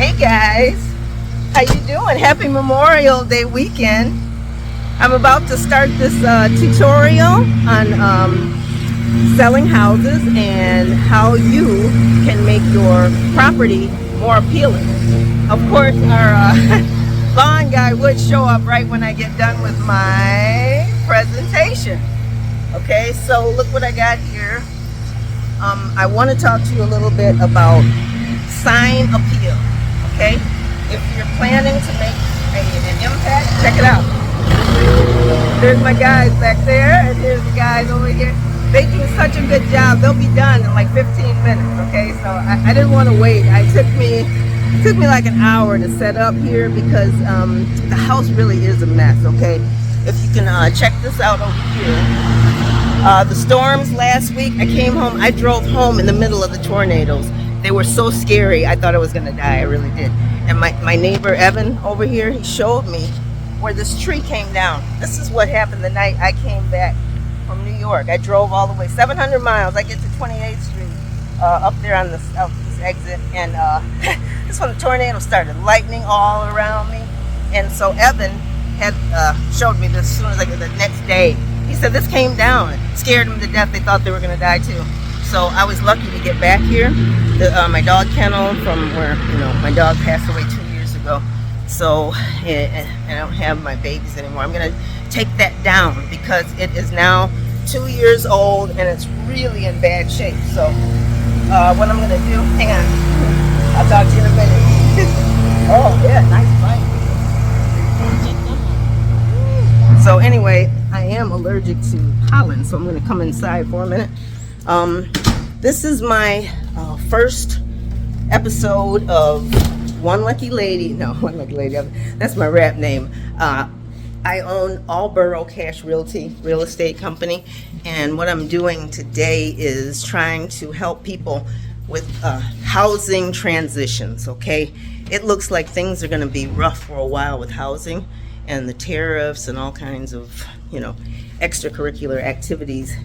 Hey guys, how you doing? Happy Memorial Day weekend. I'm about to start this tutorial on selling houses and how you can make your property more appealing. Of course, our lawn guy would show up right when I get done with my presentation. Okay, so look what I got here. I want to talk to you a little bit about sign appeal. Okay, if you're planning to make an impact, check it out. There's my guys back there, and here's the guys over here. They do such a good job. They'll be done in like 15 minutes. Okay, so I didn't want to wait. It took me like an hour to set up here because the house really is a mess. Okay, if you can check this out over here. The storms last week, I came home. I drove home in the middle of the tornadoes. They were so scary, I thought I was gonna die, I really did. And my neighbor Evan over here, he showed me where this tree came down. This is what happened the night I came back from New York. I drove all the way 700 miles. I get to 28th Street, up there on the southeast exit, and this when the tornado started, lightning all around me. And so Evan had showed me this as soon as I got the next day. He said this came down. It scared them to death. They thought they were gonna die too. So I was lucky to get back here. My dog kennel from where my dog passed away 2 years ago. So I don't have my babies anymore. I'm gonna take that down because it is now 2 years old and it's really in bad shape. So what I'm gonna do? Hang on. I'll talk to you in a minute. Oh yeah, nice bite. So anyway, I am allergic to pollen, so I'm gonna come inside for a minute. This is my first episode of One Lucky Lady. No, One Lucky Lady. That's my rap name. I own Allborough Cash Realty, real estate company, and what I'm doing today is trying to help people with housing transitions. Okay, it looks like things are going to be rough for a while with housing and the tariffs and all kinds of extracurricular activities.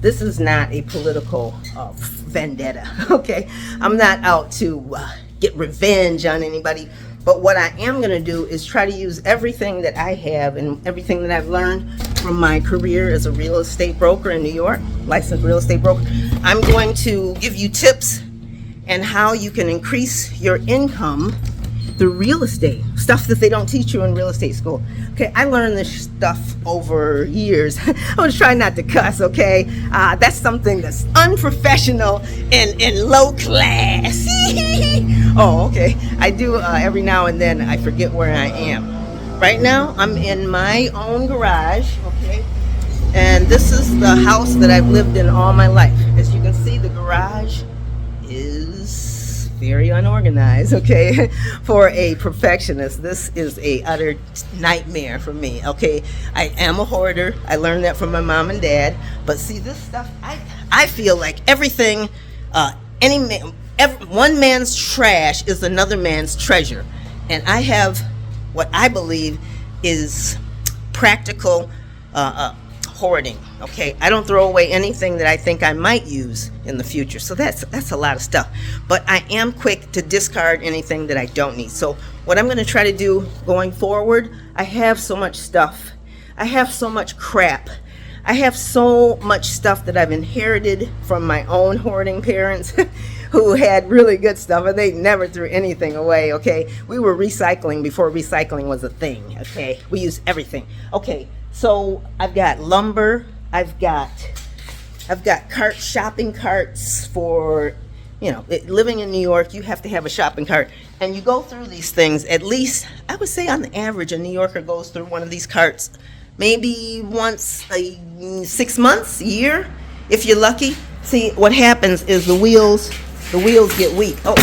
This is not a political vendetta, okay? I'm not out to get revenge on anybody, but what I am going to do is try to use everything that I have and everything that I've learned from my career as a real estate broker in New York, licensed real estate broker. I'm going to give you tips and how you can increase your income through real estate, stuff that they don't teach you in real estate school. Okay, I learned this stuff over years. I was trying not to cuss, okay? That's something that's unprofessional and low class. Oh, okay. I do every now and then. I forget where I am. Right now, I'm in my own garage, okay? And this is the house that I've lived in all my life. As you can see, the garage is very unorganized, okay? For a perfectionist, this is a utter nightmare for me, okay? I am a hoarder. I learned that from my mom and dad. But see, this stuff, I feel like everything, one man's trash is another man's treasure. And I have what I believe is practical hoarding, okay? I don't throw away anything that I think I might use in the future. So that's a lot of stuff. But I am quick to discard anything that I don't need. So what I'm going to try to do going forward, I have so much stuff. I have so much crap. I have so much stuff that I've inherited from my own hoarding parents who had really good stuff and they never threw anything away, okay? We were recycling before recycling was a thing, okay? We used everything. Okay, so I've got lumber, I've got shopping carts for, living in New York, you have to have a shopping cart. And you go through these things, at least, I would say on the average, a New Yorker goes through one of these carts maybe once 6 months, a year, if you're lucky. See, what happens is the wheels get weak. Oh,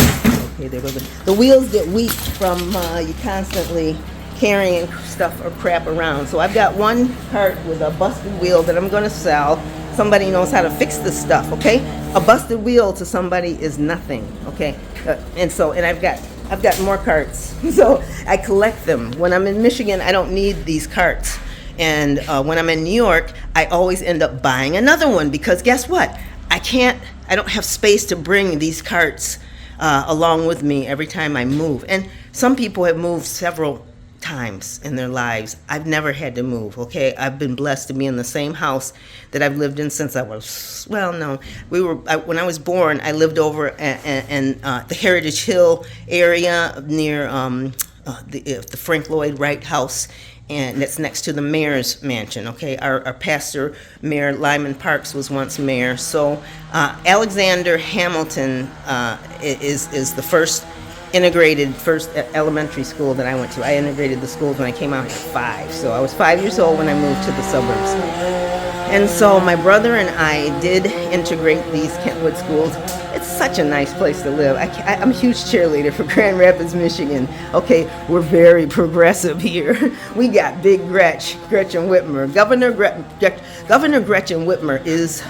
okay, there goes the wheels get weak from you constantly carrying stuff or crap around. So I've got one cart with a busted wheel that I'm going to sell. Somebody knows how to fix this stuff, okay? A busted wheel to somebody is nothing, okay? And I've got more carts. So I collect them. When I'm in Michigan, I don't need these carts. And when I'm in New York, I always end up buying another one because guess what? I don't have space to bring these carts along with me every time I move. And some people have moved several times in their lives. I've never had to move, okay? I've been blessed to be in the same house that I've lived in since I was, well, no, when I was born, I lived over in the Heritage Hill area near the Frank Lloyd Wright House, and that's next to the mayor's mansion, okay? Our pastor, Mayor Lyman Parks, was once mayor. So Alexander Hamilton is the first elementary school that I went to. I integrated the schools when I came out at 5. So I was 5 years old when I moved to the suburbs. And so my brother and I did integrate these Kentwood schools. It's such a nice place to live. I'm a huge cheerleader for Grand Rapids, Michigan. Okay, we're very progressive here. We got Big Gretchen Whitmer. Governor Gretchen Whitmer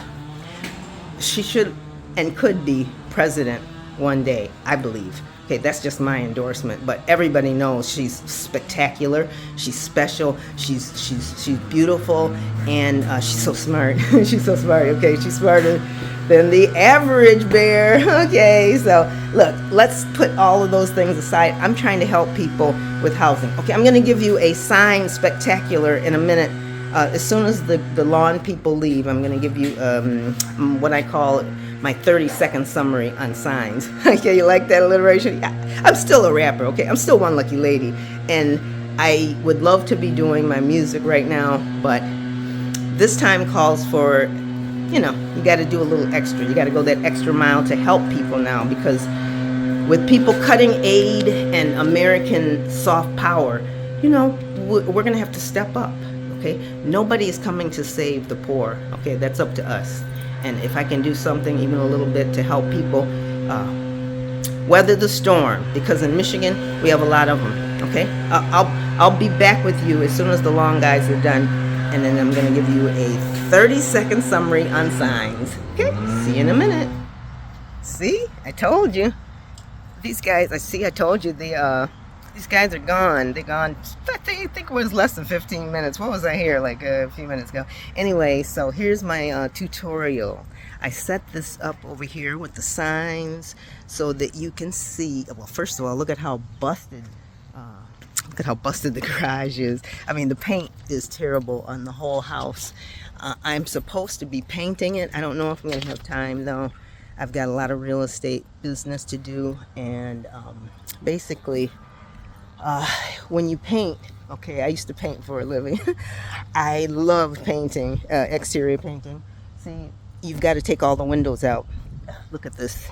she should and could be president one day, I believe. Okay, that's just my endorsement, but everybody knows she's spectacular, she's special, she's beautiful, and she's so smart. She's so smart, okay? She's smarter than the average bear, okay? So, look, let's put all of those things aside. I'm trying to help people with housing. Okay, I'm gonna give you a sign spectacular in a minute. As soon as the lawn people leave, I'm gonna give you what I call my 30-second summary on signs. Okay, you like that alliteration? Yeah, I'm still a rapper, okay? I'm still one lucky lady. And I would love to be doing my music right now, but this time calls for, you got to do a little extra. You got to go that extra mile to help people now, because with people cutting aid and American soft power, we're going to have to step up, okay? Nobody is coming to save the poor, okay? That's up to us. And if I can do something, even a little bit, to help people weather the storm, because in Michigan we have a lot of them. Okay, I'll be back with you as soon as the long guys are done, and then I'm going to give you a 30-second summary on signs. Okay, see you in a minute. See, I told you. These guys, I told you these guys are gone. They're gone. I think it was less than 15 minutes. What was I here like a few minutes ago? Anyway, so here's my tutorial. I set this up over here with the signs so that you can see. Well, first of all, look at how busted. Look at how busted the garage is. I mean, the paint is terrible on the whole house. I'm supposed to be painting it. I don't know if I'm gonna have time though. I've got a lot of real estate business to do, and basically. When you paint, okay, I used to paint for a living. I love painting, exterior painting. See, you've got to take all the windows out. Look at this.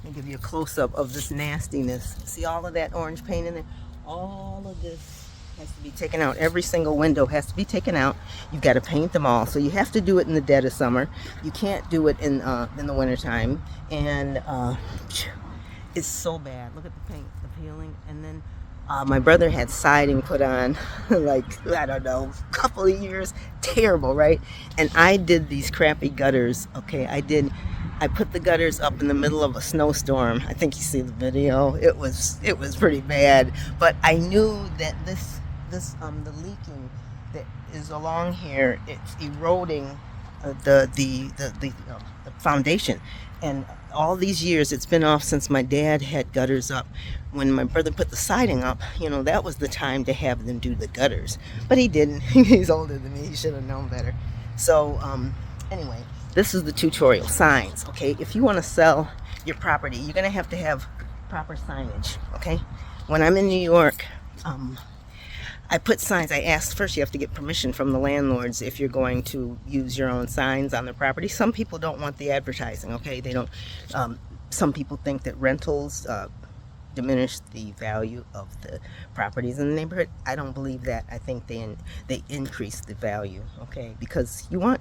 Let me give you a close-up of this nastiness. See all of that orange paint in there? All of this has to be taken out. Every single window has to be taken out. You've got to paint them all. So you have to do it in the dead of summer. You can't do it in the wintertime. And it's so bad. Look at the paint, the peeling, and then my brother had siding put on, like, I don't know, a couple of years. Terrible, right? And I did these crappy gutters, okay? I put the gutters up in the middle of a snowstorm. I think you see the video. It was pretty bad. But I knew that the leaking that is along here, it's eroding the foundation. And all these years, it's been off since my dad had gutters up. When my brother put the siding up, that was the time to have them do the gutters. But he didn't. He's older than me. He should have known better. So, anyway, this is the tutorial. Signs, okay? If you want to sell your property, you're going to have proper signage, okay? When I'm in New York, I put signs. I asked first, you have to get permission from the landlords if you're going to use your own signs on their property. Some people don't want the advertising, okay? They don't. Some people think that rentals diminish the value of the properties in the neighborhood. I don't believe that. I think they increase the value, okay? Because you want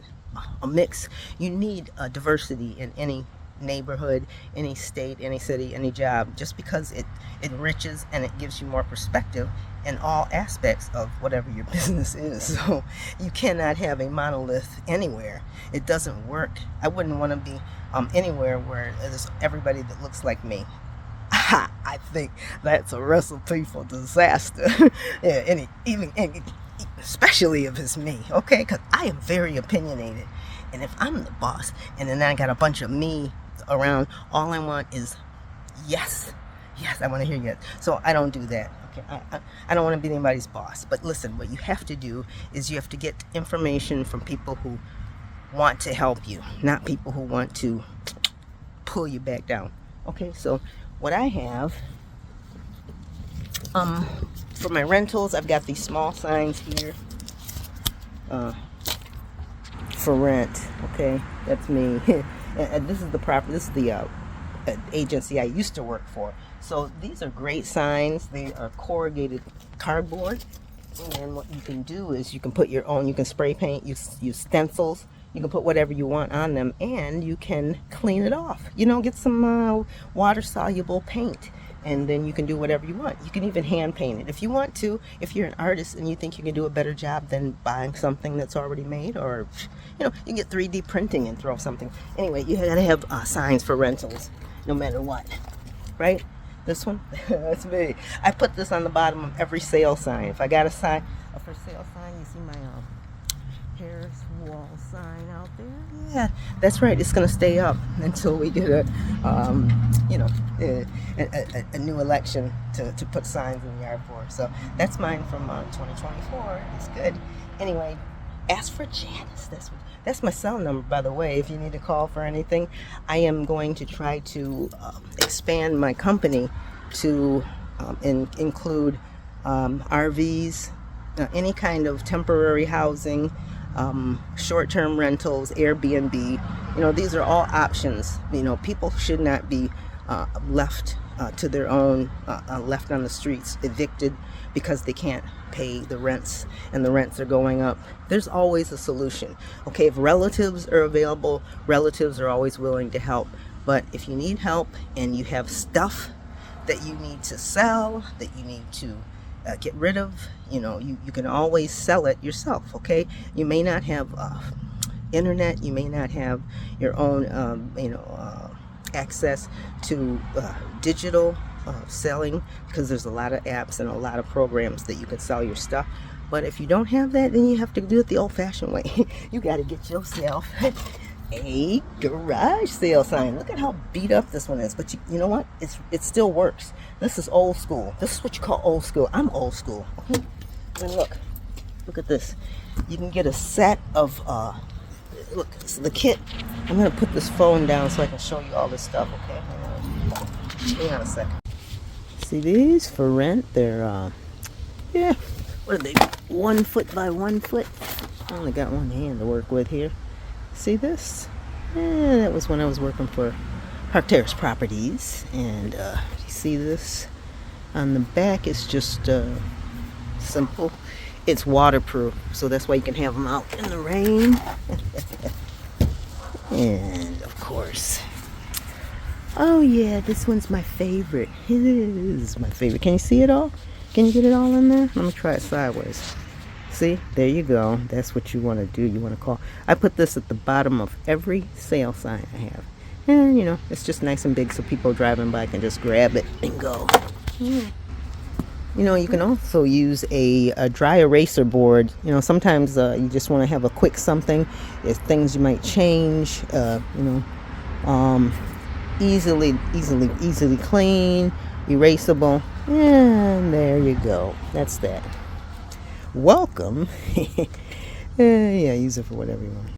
a mix. You need a diversity in any neighborhood, any state, any city, any job, just because it enriches and it gives you more perspective in all aspects of whatever your business is. So you cannot have a monolith anywhere. It doesn't work. I wouldn't want to be anywhere where there's everybody that looks like me. I think that's a recipe for disaster. Yeah, especially if it's me, okay? Because I am very opinionated. And if I'm the boss and then I got a bunch of me around, all I want is Yes. Yes, I want to hear you. So I don't do that. Okay, I don't want to be anybody's boss. But listen, what you have to do is you have to get information from people who want to help you, not people who want to pull you back down. Okay, so what I have, for my rentals, I've got these small signs here, for rent. Okay, that's me. And this is the property. This is the agency I used to work for. So these are great signs. They are corrugated cardboard, and what you can do is you can put your own. You can spray paint. Use stencils. You can put whatever you want on them, and you can clean it off. You know, get some water-soluble paint, and then you can do whatever you want. You can even hand paint it if you want to. If you're an artist and you think you can do a better job than buying something that's already made, or you know, you can get 3D printing and throw something. Anyway, you gotta have signs for rentals, no matter what, right? This one, that's me. I put this on the bottom of every sale sign. If I got a sign, a for sale sign, you see my Harris wall sign out there. Yeah, that's right. It's gonna stay up until we get a new election to put signs in the yard for. So that's mine from 2024. It's good. Anyway, ask for Janice. That's my cell number, by the way, if you need to call for anything. I am going to try to expand my company to include RVs, any kind of temporary housing, short-term rentals, Airbnb. You know, these are all options. You know, people should not be left to their own, left on the streets, evicted because they can't pay the rents and the rents are going up. There's always a solution. Okay, if relatives are available, relatives are always willing to help. But if you need help and you have stuff that you need to sell, that you need to get rid of, you know, you can always sell it yourself. Okay, you may not have internet, you may not have your own access to digital selling, because there's a lot of apps and a lot of programs that you can sell your stuff. But if you don't have that, then you have to do it the old-fashioned way. You got to get yourself a garage sale sign. Look at how beat up this one is, but you know what? It still works. This is old school. This is what you call old school. I'm old school. I mean, look at this. You can get a set of look, it's the kit. I'm gonna put this phone down so I can show you all this stuff. Okay, hang on a second. See these for rent? They're yeah, what are they? 1 foot by 1 foot. I only got one hand to work with here. See this? Yeah, that was when I was working for Park Terrace Properties. And you see this on the back? It's just simple. It's waterproof, so that's why you can have them out in the rain. And of course, oh yeah, this one's my favorite. It is my favorite. Can you see it all? Can you get it all in there? Let me try it sideways. See, there you go. That's what you want to do. You want to call. I put this at the bottom of every sale sign I have. And, you know, it's just nice and big so people driving by can just grab it and go. You know, you can also use a dry eraser board. You know, sometimes you just want to have a quick something. There's things you might change, easily clean, erasable. And there you go. That's that. Welcome. Yeah, use it for whatever you want.